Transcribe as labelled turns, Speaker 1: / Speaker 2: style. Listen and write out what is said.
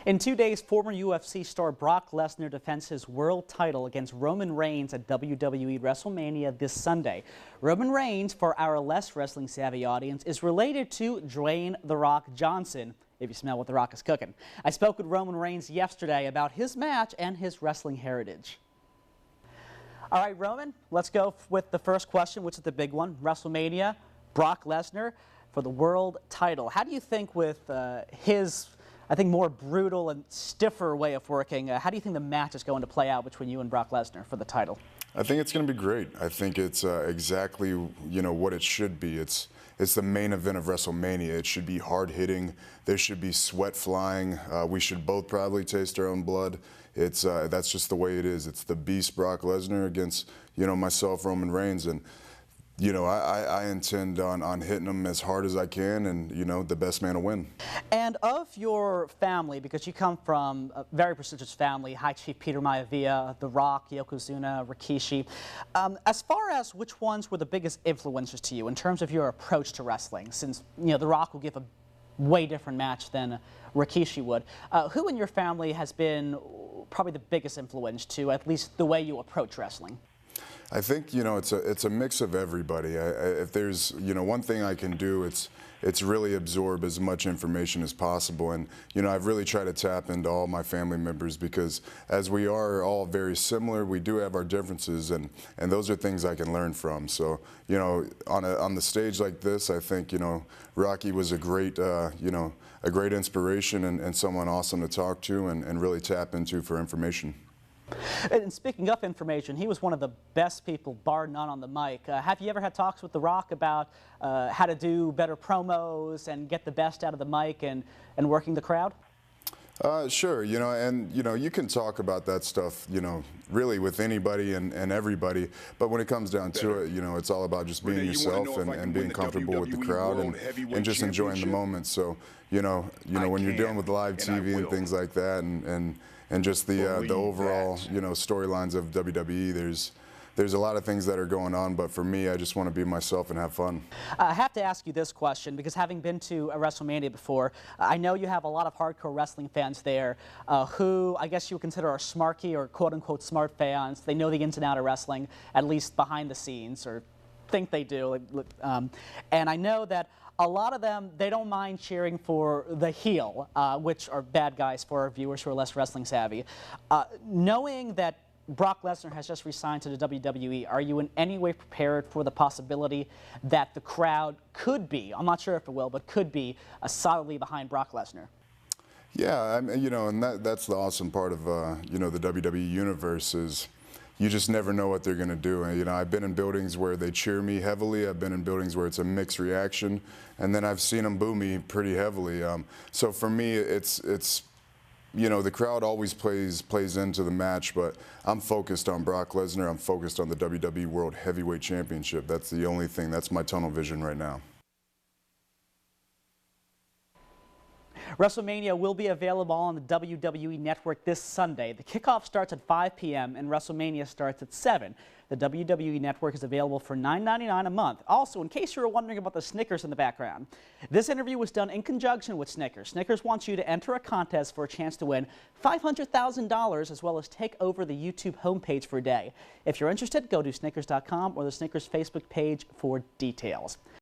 Speaker 1: In 2 days, former UFC star Brock Lesnar defends his world title against Roman Reigns at WWE WrestleMania this Sunday. Roman Reigns, for our less wrestling savvy audience, is related to Dwayne "The Rock" Johnson, if you smell what The Rock is cooking. I spoke with Roman Reigns yesterday about his match and his wrestling heritage. All right, Roman, let's go with the first question, which is the big one. WrestleMania, Brock Lesnar for the world title. How do you think with his, I think, more brutal and stiffer way of working, how do you think the match is going to play out between you and Brock Lesnar for the title?
Speaker 2: I think it's going to be great. I think it's exactly, what it should be. It's the main event of WrestleMania. It should be hard hitting. There should be sweat flying. We should both probably taste our own blood. That's just the way it is. It's the beast Brock Lesnar against, myself, Roman Reigns, and I intend on hitting him as hard as I can, and the best man will win.
Speaker 1: And of your family, because you come from a very prestigious family, High Chief Peter Maivia, The Rock, Yokozuna, Rikishi, as far as which ones were the biggest influences to you in terms of your approach to wrestling, since The Rock will give a way different match than Rikishi would, who in your family has been probably the biggest influence to at least the way you approach wrestling?
Speaker 2: I think it's a mix of everybody. If there's one thing I can do, it's really absorb as much information as possible, and I've really tried to tap into all my family members, because as we are all very similar, we do have our differences, and those are things I can learn from. So on the stage like this, I think Rocky was a great a great inspiration and someone awesome to talk to and really tap into for information.
Speaker 1: And speaking of information, he was one of the best people, bar none, on the mic. Have you ever had talks with The Rock about how to do better promos and get the best out of the mic and working the crowd?
Speaker 2: Sure, and you can talk about that stuff, really with anybody and everybody, but when it comes down to it, it's all about just being yourself and being comfortable with the crowd and just enjoying the moment. So, when you're dealing with live TV and things like that, and just the overall, storylines of WWE, there's a lot of things that are going on, but for me, I just want to be myself and have fun.
Speaker 1: I have to ask you this question, because having been to a WrestleMania before, I know you have a lot of hardcore wrestling fans there who I guess you would consider are smarky or quote-unquote smart fans. They know the ins and outs of wrestling, at least behind the scenes, or think they do. And I know that a lot of them, they don't mind cheering for the heel, which are bad guys for our viewers who are less wrestling savvy. Knowing that Brock Lesnar has just re-signed to the WWE, are you in any way prepared for the possibility that the crowd could be, I'm not sure if it will, but could be solidly behind Brock Lesnar?
Speaker 2: Yeah, and that's the awesome part of, the WWE universe is you just never know what they're going to do. And, I've been in buildings where they cheer me heavily. I've been in buildings where it's a mixed reaction. And then I've seen them boo me pretty heavily. So for me, it's the crowd always plays into the match, but I'm focused on Brock Lesnar. I'm focused on the WWE World Heavyweight Championship. That's the only thing. That's my tunnel vision right now.
Speaker 1: WrestleMania will be available on the WWE Network this Sunday. The kickoff starts at 5 p.m. and WrestleMania starts at 7. The WWE Network is available for $9.99 a month. Also, in case you were wondering about the Snickers in the background, this interview was done in conjunction with Snickers. Snickers wants you to enter a contest for a chance to win $500,000 as well as take over the YouTube homepage for a day. If you're interested, go to Snickers.com or the Snickers Facebook page for details.